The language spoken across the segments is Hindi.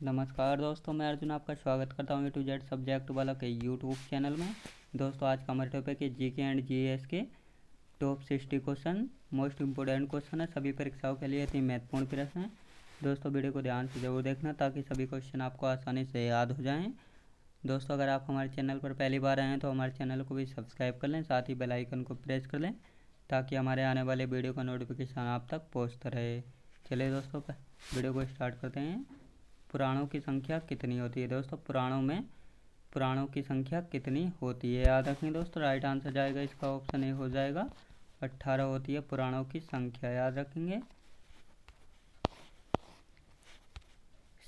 नमस्कार दोस्तों, मैं अर्जुन आपका स्वागत करता हूँ A to Z सब्जेक्ट वाला के यूट्यूब चैनल में। दोस्तों, आज का हमारे टॉपिक है जीके एंड जीएस के top 60 question. Most important question है, सभी परीक्षाओं के लिए इतनी महत्वपूर्ण प्रश्न है। दोस्तों, वीडियो को ध्यान से जरूर देखना ताकि सभी क्वेश्चन आपको आसानी से याद हो जाएँ। दोस्तों, अगर आप हमारे चैनल पर पहली बार आए हैं तो हमारे चैनल को भी सब्सक्राइब कर लें, साथ ही बेल आइकन को प्रेस कर लें ताकि हमारे आने वाले वीडियो का नोटिफिकेशन आप तक पहुँचता रहे। चलिए दोस्तों, वीडियो को स्टार्ट करते हैं। पुराणों की संख्या कितनी होती है? दोस्तों, पुराणों की संख्या कितनी होती है? याद रखें दोस्तों, राइट आंसर जाएगा इसका ऑप्शन ए हो जाएगा, 18 होती है पुराणों की संख्या, याद रखेंगे।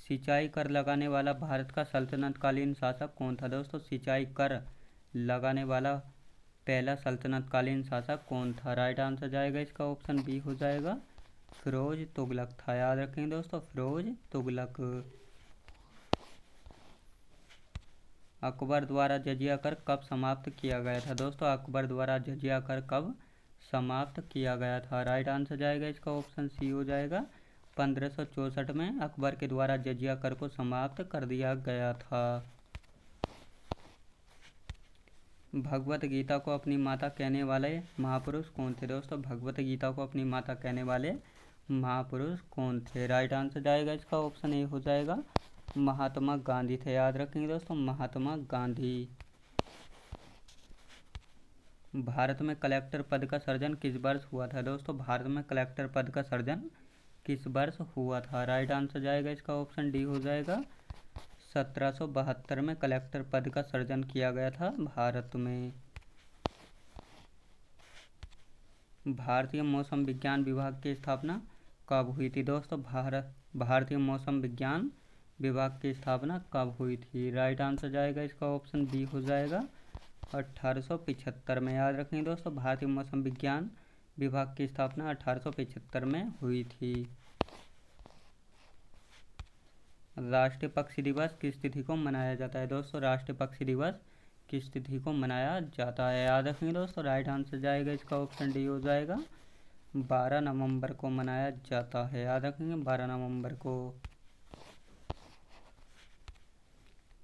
सिंचाई कर लगाने वाला भारत का सल्तनतकालीन शासक कौन था? दोस्तों, सिंचाई कर लगाने वाला पहला सल्तनतकालीन शासक कौन था? राइट आंसर जाएगा इसका ऑप्शन बी हो जाएगा, फिरोज तुगलक था, याद रखेंगे दोस्तों, फिरोज तुगलक। अकबर द्वारा जजिया कर कब समाप्त किया गया था? दोस्तों, अकबर द्वारा जजिया कर कब समाप्त किया गया था? राइट आंसर जाएगा इसका ऑप्शन सी हो जाएगा, 1564 में अकबर के द्वारा जजिया कर को समाप्त कर दिया गया था। भगवत गीता को अपनी माता कहने वाले महापुरुष कौन थे? दोस्तों, भगवत गीता को अपनी माता कहने वाले महापुरुष कौन थे? राइट आंसर जाएगा इसका ऑप्शन ए हो जाएगा, महात्मा गांधी थे, याद रखेंगे दोस्तों, महात्मा गांधी। भारत में कलेक्टर पद का सृजन किस वर्ष हुआ था? दोस्तों, भारत में कलेक्टर पद का सृजन किस वर्ष हुआ था? राइट आंसर जाएगा इसका ऑप्शन डी हो जाएगा, 1772 में कलेक्टर पद का सृजन किया गया था भारत में। भारतीय मौसम विज्ञान विभाग की स्थापना कब हुई थी? दोस्तों, भारतीय मौसम विज्ञान विभाग की स्थापना कब हुई थी? राइट आंसर जाएगा इसका ऑप्शन बी हो जाएगा, 1875 में, याद रखेंगे दोस्तों, भारतीय मौसम विज्ञान विभाग की स्थापना 1875 में हुई थी। राष्ट्रीय पक्षी दिवस किस तिथि को मनाया जाता है? दोस्तों, राष्ट्रीय पक्षी दिवस किस तिथि को मनाया जाता है? याद रखेंगे दोस्तों, राइट आंसर जाएगा इसका ऑप्शन डी हो जाएगा, 12 नवंबर को मनाया जाता है, याद रखेंगे 12 नवंबर को।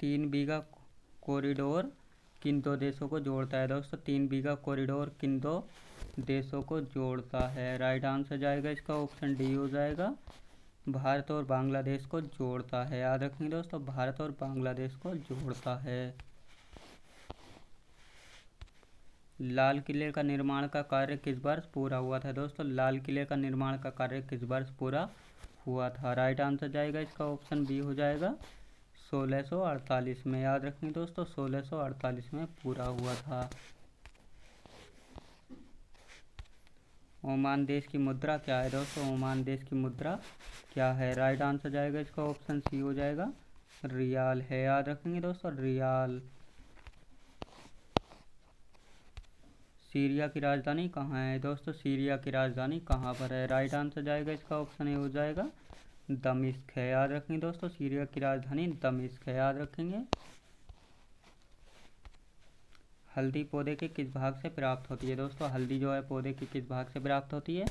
3 बीघा कॉरिडोर किन दो देशों को जोड़ता है? दोस्तों, 3 बीघा कॉरिडोर किन दो देशों को जोड़ता है? राइट आंसर जाएगा इसका ऑप्शन डी हो जाएगा, भारत और बांग्लादेश को जोड़ता है, याद रखेंगे दोस्तों, भारत और बांग्लादेश को जोड़ता है। लाल किले का निर्माण का कार्य किस वर्ष पूरा हुआ था? दोस्तों, लाल किले का निर्माण का कार्य किस वर्ष पूरा हुआ था? राइट आंसर जाएगा इसका ऑप्शन बी हो जाएगा, 1648 में, याद रखेंगे दोस्तों, 1648 में पूरा हुआ था। ओमान देश की मुद्रा क्या है? दोस्तों, ओमान देश की मुद्रा क्या है? राइट आंसर जाएगा इसका ऑप्शन सी हो जाएगा, रियाल है, याद रखेंगे दोस्तों, रियाल। सीरिया की राजधानी कहाँ है? दोस्तों, सीरिया की राजधानी कहाँ पर है? राइट आंसर जाएगा इसका ऑप्शन ए हो जाएगा, दमिश्क है, याद रखेंगे दोस्तों, सीरिया की राजधानी दमिश्क है, याद रखेंगे। हल्दी पौधे के किस भाग से प्राप्त होती है? दोस्तों, हल्दी जो है पौधे के किस भाग से प्राप्त होती है?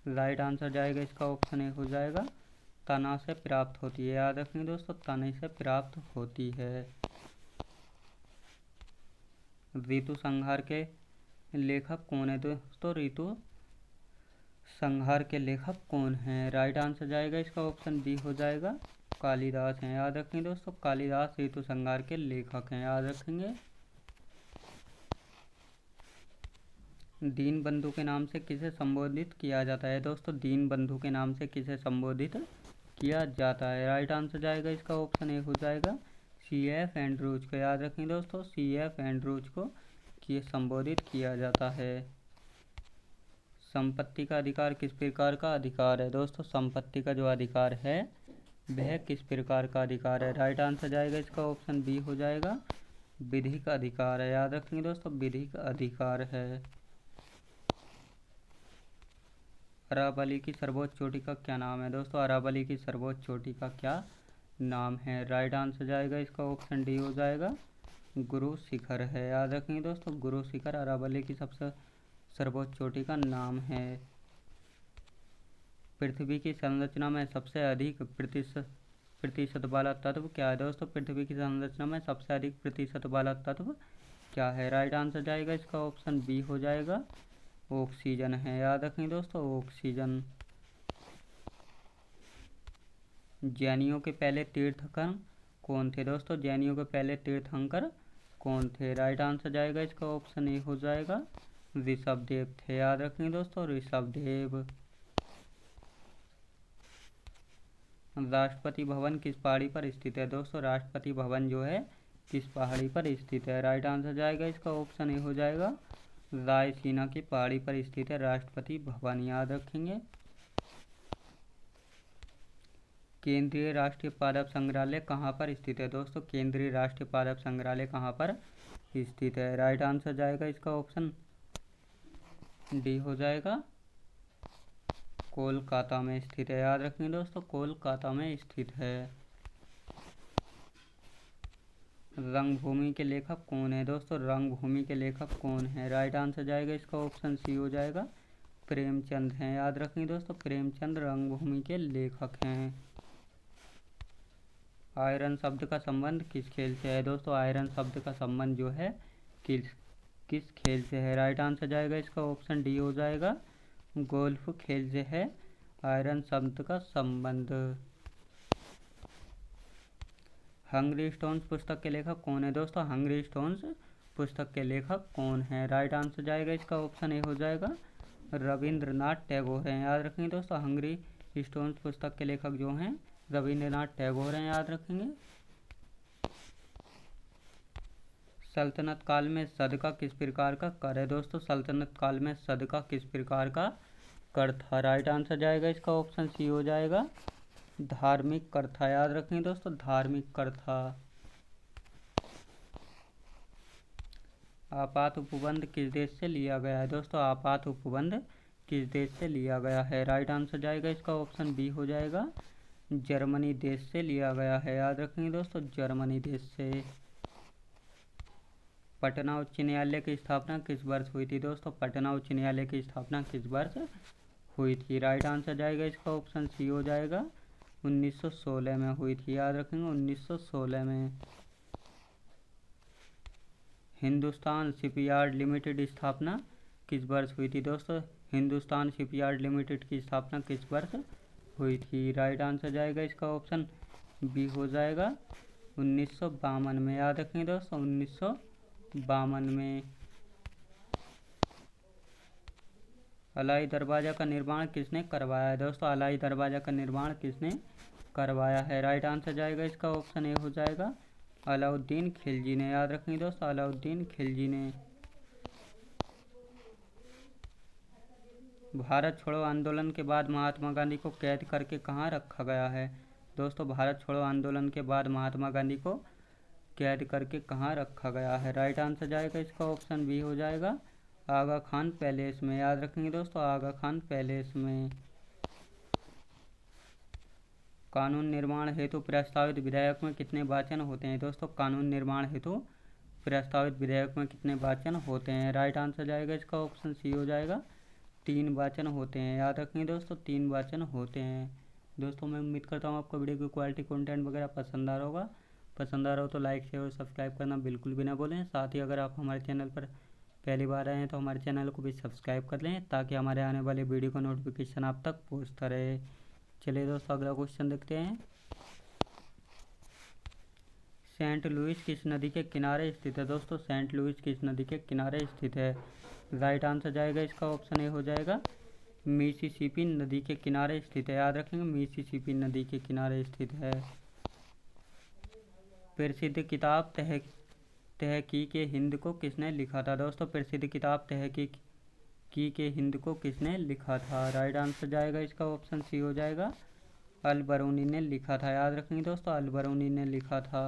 राइट आंसर जाएगा इसका ऑप्शन ए हो जाएगा, तना से प्राप्त होती है, याद रखेंगे दोस्तों, तने से प्राप्त होती है। ऋतु संहार के लेखक कौन है? दोस्तों, ऋतु संहार के लेखक कौन है? राइट आंसर जाएगा इसका ऑप्शन बी हो जाएगा, कालिदास हैं, याद रखेंगे दोस्तों, कालिदास ऋतु संहार के लेखक हैं, याद रखेंगे। दीन बंधु के नाम से किसे संबोधित किया जाता है? दोस्तों, दीन बंधु के नाम से किसे संबोधित किया जाता है? राइट आंसर जाएगा इसका ऑप्शन ए हो जाएगा, CF एंड्रूज को, याद रखेंगे दोस्तों, CF एंड्रूज को संबोधित किया जाता है। संपत्ति का अधिकार किस प्रकार का अधिकार है? दोस्तों, संपत्ति का जो अधिकार है वह किस प्रकार का अधिकार है? राइट आंसर जाएगा इसका ऑप्शन बी हो जाएगा, विधिक अधिकार है, याद रखेंगे दोस्तों, विधिक अधिकार है। अरावली की सर्वोच्च चोटी का क्या नाम है? दोस्तों, अरावली की सर्वोच्च चोटी का क्या नाम है? राइट आंसर जाएगा इसका ऑप्शन डी हो जाएगा, गुरु शिखर है, याद रखेंगे दोस्तों, गुरु शिखर अरावली की सबसे सर्वोच्च चोटी का नाम है। पृथ्वी की संरचना में सबसे अधिक प्रतिशत वाला तत्व क्या है दोस्तों? पृथ्वी की संरचना में सबसे अधिक प्रतिशत वाला तत्व क्या है? राइट आंसर जाएगा इसका ऑप्शन बी हो जाएगा, ऑक्सीजन है। याद रखें दोस्तों, ऑक्सीजन। जैनियों के पहले तीर्थंकर कौन थे दोस्तों? जैनियों के पहले तीर्थंकर कौन थे? राइट आंसर जाएगा इसका ऑप्शन ए हो जाएगा, ऋषभदेव थे। याद रखें दोस्तों, ऋषभदेव। राष्ट्रपति भवन किस पहाड़ी पर स्थित है दोस्तों? राष्ट्रपति भवन जो है किस पहाड़ी पर स्थित है? राइट आंसर जाएगा इसका ऑप्शन ए हो जाएगा, रायसीना की पहाड़ी पर स्थित है राष्ट्रपति भवन। याद रखेंगे। केंद्रीय राष्ट्रीय पादप संग्रहालय कहाँ पर स्थित है दोस्तों? केंद्रीय राष्ट्रीय पादप संग्रहालय कहाँ पर स्थित है? राइट आंसर जाएगा इसका ऑप्शन डी हो जाएगा, कोलकाता में स्थित है। याद रखेंगे दोस्तों, कोलकाता में स्थित है। रंगभूमि के लेखक कौन है दोस्तों? रंगभूमि के लेखक कौन है? राइट आंसर जाएगा इसका ऑप्शन सी हो जाएगा, प्रेमचंद हैं। याद रखेंगे दोस्तों, प्रेमचंद रंगभूमि के लेखक हैं। आयरन शब्द का संबंध किस खेल से है दोस्तों? आयरन शब्द का संबंध जो है किस खेल से है? राइट आंसर जाएगा इसका ऑप्शन डी हो जाएगा, गोल्फ खेल से है आयरन शब्द का संबंध। हंग्री स्टोन्स पुस्तक के लेखक कौन है दोस्तों? हंग्री स्टोन्स पुस्तक के लेखक कौन है? राइट आंसर जाएगा इसका ऑप्शन ए हो जाएगा, रविंद्रनाथ टैगोर हैं। याद रखेंगे दोस्तों, हंग्री स्टोन्स पुस्तक के लेखक जो हैं रविंद्रनाथ टैगोर हैं। याद रखेंगे। सल्तनत काल में सदका किस प्रकार का कर है दोस्तों? सल्तनत काल में सदका किस प्रकार का कर था? राइट आंसर जाएगा इसका ऑप्शन सी हो जाएगा, धार्मिक कर था। याद रखेंगे दोस्तों, धार्मिक कर था। आपात उपबंध किस देश से लिया गया है दोस्तों? आपात उपबंध किस देश से लिया गया है? राइट आंसर जाएगा इसका ऑप्शन बी हो जाएगा, जर्मनी देश से लिया गया है। याद रखेंगे दोस्तों, जर्मनी देश से। पटना उच्च न्यायालय की स्थापना किस वर्ष हुई थी दोस्तों? पटना उच्च न्यायालय की स्थापना किस वर्ष हुई थी? राइट आंसर जाएगा इसका ऑप्शन सी हो जाएगा, 1916 में हुई थी। याद रखेंगे, 1916 में। हिंदुस्तान शिपयार्ड लिमिटेड स्थापना किस वर्ष हुई थी दोस्तों? हिंदुस्तान शिपयार्ड लिमिटेड की स्थापना किस वर्ष हुई थी? राइट आंसर जाएगा इसका ऑप्शन बी हो जाएगा, 1952 में। याद रखेंगे दोस्तों, 1952 में। अलाई दरवाज़ा का निर्माण किसने करवाया है दोस्तों? अलाई दरवाज़ा का निर्माण किसने करवाया है? राइट आंसर जाएगा इसका ऑप्शन ए हो जाएगा, अलाउद्दीन खिलजी ने। याद रखेंगे दोस्तों, अलाउद्दीन खिलजी ने। भारत छोड़ो आंदोलन के बाद महात्मा गांधी को कैद करके कहाँ रखा गया है दोस्तों? भारत छोड़ो आंदोलन के बाद महात्मा गांधी को कैद करके कहाँ रखा गया है? राइट आंसर जाएगा इसका ऑप्शन बी हो जाएगा, आगा खान पैलेस में। याद रखेंगे दोस्तों, आगा खान पैलेस में। कानून निर्माण हेतु प्रस्तावित विधेयक में कितने वाचन होते हैं दोस्तों? कानून निर्माण हेतु प्रस्तावित विधेयक में कितने वाचन होते हैं? राइट आंसर जाएगा इसका ऑप्शन सी हो जाएगा, 3 वाचन होते हैं। याद रखेंगे दोस्तों, 3 वाचन होते हैं। दोस्तों मैं उम्मीद करता हूँ आपको वीडियो की क्वालिटी कंटेंट वगैरह पसंद आ रहा होगा। पसंद आ रहा हो तो लाइक शेयर और सब्सक्राइब करना बिल्कुल भी ना भूलें। साथ ही अगर आप हमारे चैनल पर पहली बार आए हैं तो हमारे चैनल को भी सब्सक्राइब कर लें, ताकि हमारे आने वाले वीडियो का नोटिफिकेशन आप तक पहुँचता रहे। चलिए दोस्तों, अगला क्वेश्चन देखते हैं। सेंट लुइस किस नदी के किनारे स्थित है दोस्तों? सेंट लुइस किस नदी के किनारे स्थित है? राइट आंसर जाएगा इसका ऑप्शन ए हो जाएगा, मिसिसिपी नदी के किनारे स्थित है। याद रखेंगे, मिसिसिपी नदी के किनारे स्थित है। प्रसिद्ध किताब तहकीके हिंद को किसने लिखा था दोस्तों? प्रसिद्ध किताब तहकीके हिंद को किसने लिखा था? राइट आंसर जाएगा इसका ऑप्शन सी हो जाएगा, अल बरूनी ने लिखा था। याद रखेंगे दोस्तों, अल बरूनी ने लिखा था।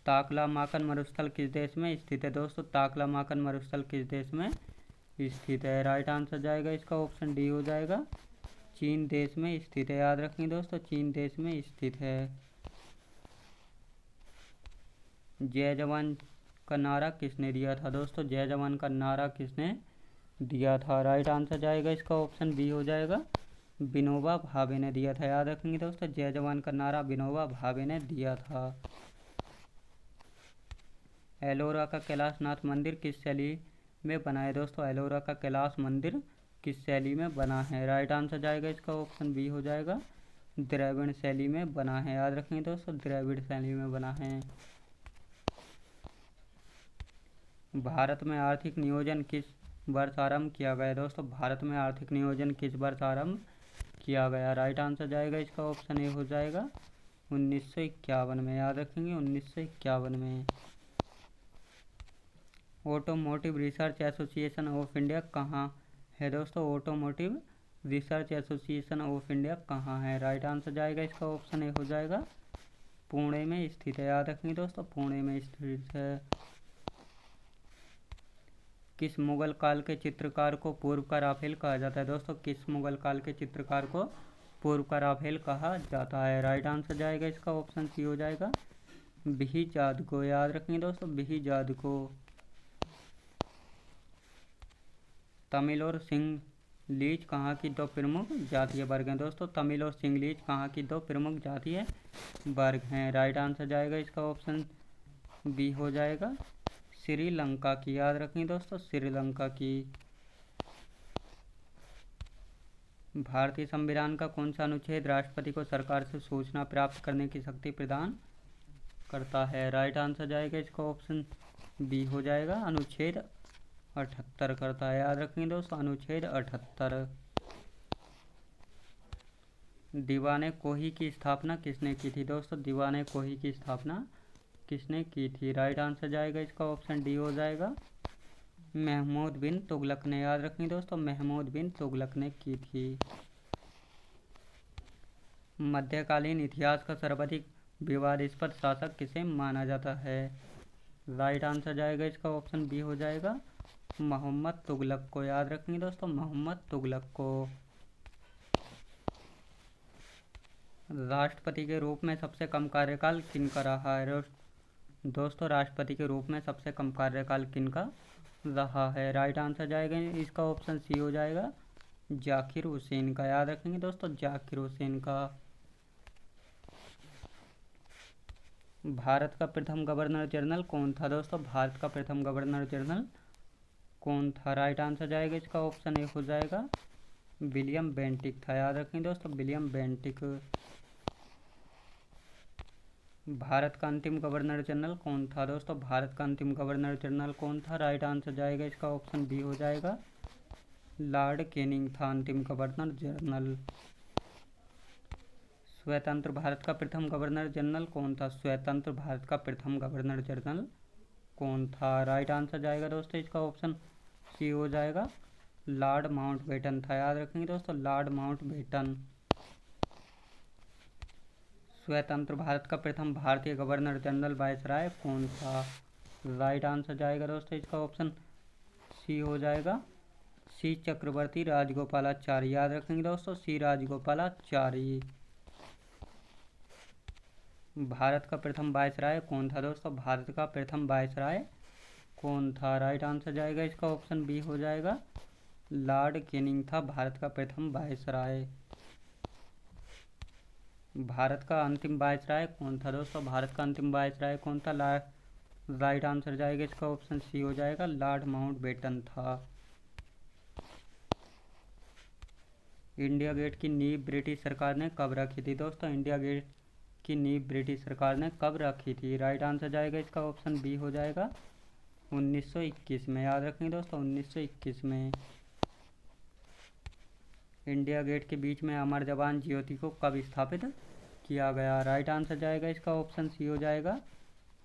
ताकला माकन मरुस्थल किस देश में स्थित है दोस्तों? ताकला माकन मरुस्थल किस देश में स्थित है? राइट आंसर जाएगा इसका ऑप्शन डी हो जाएगा, चीन देश में स्थित है। याद रखेंगे दोस्तों, चीन देश में स्थित है। जय जवान का नारा किसने दिया था दोस्तों? जय जवान का नारा किसने दिया था? राइट आंसर जाएगा इसका ऑप्शन बी हो जाएगा, विनोबा भावे ने दिया था। याद रखेंगे दोस्तों, जय जवान का नारा विनोबा भावे ने दिया था। एलोरा का कैलाशनाथ मंदिर किस शैली में बना है दोस्तों? एलोरा का कैलाश मंदिर किस शैली में बना है? राइट आंसर जाएगा इसका ऑप्शन बी हो जाएगा, द्रविड़ शैली में बना है। याद रखेंगे दोस्तों, द्रविड़ शैली में बना है। भारत में आर्थिक नियोजन किस वर्ष आरंभ किया गया दोस्तों? भारत में आर्थिक नियोजन किस वर्ष आरंभ किया गया? राइट आंसर जाएगा इसका ऑप्शन ए हो जाएगा, 1951 में। याद रखेंगे 1951 में। Automotive research association of India कहाँ है दोस्तों? Automotive research association of India कहाँ है? राइट आंसर जाएगा इसका ऑप्शन ए हो जाएगा, पुणे में स्थित है। याद रखेंगे दोस्तों, पुणे में स्थित है। किस मुगल काल के चित्रकार को पूर्व का राफेल कहा जाता है दोस्तों? किस मुगल काल के चित्रकार को पूर्व का राफेल कहा जाता है? राइट आंसर जाएगा इसका ऑप्शन सी हो जाएगा, बिहिजाद को। याद रखेंगे दोस्तों, बिहिजाद को। तमिल और सिंहलीज कहाँ की दो प्रमुख जातीय वर्ग हैं दोस्तों? तमिल और सिंहलीज कहाँ की दो प्रमुख जातीय वर्ग हैं? राइट आंसर जाएगा इसका ऑप्शन बी हो जाएगा, श्रीलंका की। याद रखें दोस्तों, श्रीलंका की। भारतीय संविधान का कौन सा अनुच्छेद राष्ट्रपति को सरकार से सूचना प्राप्त करने की शक्ति प्रदान करता है? राइट आंसर जाएगा इसका ऑप्शन बी हो जाएगा, अनुच्छेद 78 करता है। याद रखेंगे दोस्तों, अनुच्छेद 78। दीवाने कोही की स्थापना किसने की थी दोस्तों? दीवाने कोही की स्थापना किसने की थी? राइट आंसर जाएगा इसका ऑप्शन डी हो जाएगा, महमूद बिन तुगलक ने। याद रखेंगे दोस्तों, महमूद बिन तुगलक ने की थी। मध्यकालीन इतिहास का सर्वाधिक विवादास्पद शासक किसे माना जाता है? राइट आंसर जाएगा इसका ऑप्शन बी हो जाएगा, मोहम्मद तुगलक को। याद रखेंगे दोस्तों, मोहम्मद तुगलक को। राष्ट्रपति के रूप में सबसे कम कार्यकाल किनका रहा है दोस्तों? राष्ट्रपति के रूप में सबसे कम कार्यकाल किनका रहा है? राइट आंसर जाएगा इसका ऑप्शन सी हो जाएगा, जाकिर हुसैन का। याद रखेंगे दोस्तों, जाकिर हुसैन का। भारत का प्रथम गवर्नर जनरल कौन था दोस्तों? भारत का प्रथम गवर्नर जनरल कौन था? राइट आंसर जाएगा इसका ऑप्शन ए हो जाएगा, विलियम बेंटिक था। याद रखेंगे दोस्तों, विलियम बेंटिक। भारत का अंतिम गवर्नर जनरल कौन था दोस्तों? भारत का अंतिम गवर्नर जनरल कौन था? राइट आंसर जाएगा इसका ऑप्शन बी हो जाएगा, लॉर्ड कैनिंग था अंतिम गवर्नर जनरल। स्वतंत्र भारत का प्रथम गवर्नर जनरल कौन था? स्वतंत्र भारत का प्रथम गवर्नर जनरल कौन था? राइट आंसर जाएगा दोस्तों इसका ऑप्शन सी हो जाएगा, लॉर्ड माउंटबेटन था। याद रखेंगे दोस्तों, लॉर्ड माउंटबेटन। स्वतंत्र भारत का प्रथम भारतीय गवर्नर जनरल वायसराय कौन था? राइट आंसर जाएगा दोस्तों इसका ऑप्शन सी हो जाएगा, सी चक्रवर्ती राजगोपालाचारी। याद रखेंगे दोस्तों, सी राजगोपालाचारी। भारत का प्रथम वायसराय कौन था दोस्तों? भारत का प्रथम वायसराय कौन था? राइट आंसर जाएगा इसका ऑप्शन बी हो जाएगा, लॉर्ड कैनिंग था भारत का प्रथम वायसराय। भारत का अंतिम वायसराय कौन था दोस्तों? भारत का अंतिम वायसराय कौन था? राइट आंसर जाएगा इसका ऑप्शन सी हो जाएगा, लॉर्ड माउंटबेटन था। इंडिया गेट की नींव ब्रिटिश सरकार ने कब रखी थी दोस्तों? इंडिया गेट की नींव ब्रिटिश सरकार ने कब रखी थी? राइट आंसर जाएगा इसका ऑप्शन बी हो जाएगा, 1921 में। याद रखेंगे दोस्तों, 1921 में। इंडिया गेट के बीच में अमर जवान ज्योति को कब स्थापित किया गया? राइट आंसर जाएगा इसका ऑप्शन सी हो जाएगा,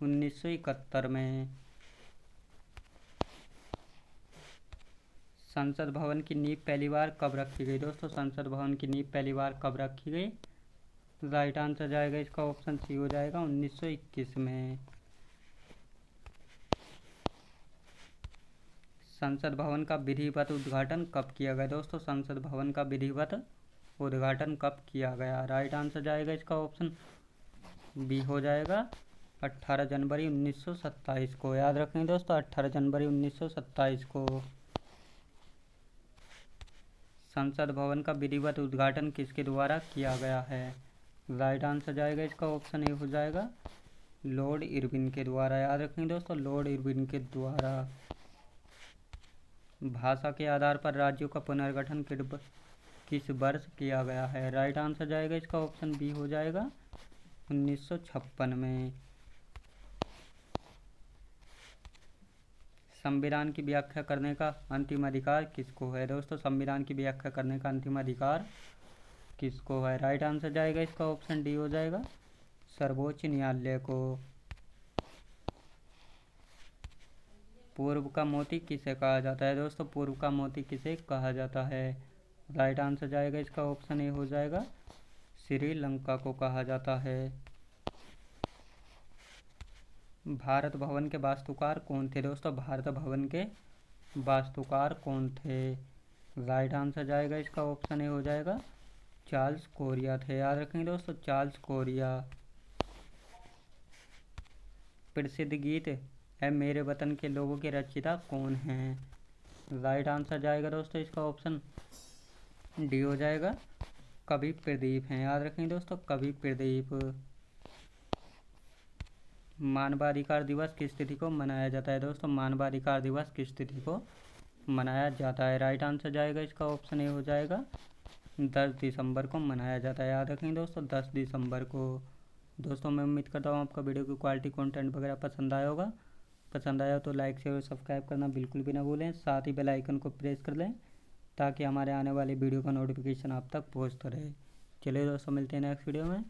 1971 में। संसद भवन की नींव पहली बार कब रखी गई दोस्तों? संसद भवन की नींव पहली बार कब रखी गई? राइट आंसर जाएगा इसका ऑप्शन सी हो जाएगा, 1921 में। संसद भवन का विधिवत उद्घाटन कब किया गया दोस्तों? संसद भवन का विधिवत उद्घाटन कब किया गया? राइट आंसर जाएगा इसका ऑप्शन बी हो जाएगा, 18 जनवरी 1927 को। याद रखें दोस्तों, 18 जनवरी 1927 को। संसद भवन का विधिवत उद्घाटन किसके द्वारा किया गया है? राइट आंसर जाएगा इसका ऑप्शन ए हो जाएगा, लॉर्ड इरविन के द्वारा। याद रखेंगे दोस्तों, लॉर्ड इरविन के द्वारा। भाषा के आधार पर राज्यों का पुनर्गठन किस वर्ष किया गया है? राइट आंसर जाएगा इसका ऑप्शन बी हो जाएगा, 1956 में। संविधान की व्याख्या करने का अंतिम अधिकार किसको है? दोस्तों, संविधान की व्याख्या करने का अंतिम अधिकार किसको है? राइट आंसर जाएगा इसका ऑप्शन डी हो जाएगा, सर्वोच्च न्यायालय को। पूर्व का मोती किसे कहा जाता है? दोस्तों, पूर्व का मोती किसे कहा जाता है? राइट आंसर जाएगा इसका ऑप्शन ए हो जाएगा, श्रीलंका को कहा जाता है। भारत भवन के वास्तुकार कौन थे? दोस्तों, भारत भवन के वास्तुकार कौन थे? राइट आंसर जाएगा इसका ऑप्शन ए हो जाएगा, चार्ल्स कोरिया थे। याद रखेंगे दोस्तों, चार्ल्स कोरिया। प्रसिद्ध गीत है मेरे वतन के लोगों के रचयिता कौन हैं? राइट आंसर जाएगा दोस्तों इसका ऑप्शन डी हो जाएगा, कवि प्रदीप हैं। याद रखेंगे दोस्तों, कवि प्रदीप। मानवाधिकार दिवस किस तिथि को मनाया जाता है? दोस्तों, मानवाधिकार दिवस किस तिथि को मनाया जाता है? राइट आंसर जाएगा इसका ऑप्शन ए हो जाएगा, 10 दिसंबर को मनाया जाता है। याद रखेंगे दोस्तों, 10 दिसंबर को। दोस्तों, मैं उम्मीद करता हूँ आपका वीडियो की क्वालिटी कंटेंट वगैरह पसंद आया होगा। पसंद आया तो लाइक शेयर और सब्सक्राइब करना बिल्कुल भी ना भूलें। साथ ही बेल आइकन को प्रेस कर लें ताकि हमारे आने वाले वीडियो का नोटिफिकेशन आप तक पहुँचता रहे। चलिए दोस्तों, मिलते हैं नेक्स्ट वीडियो में।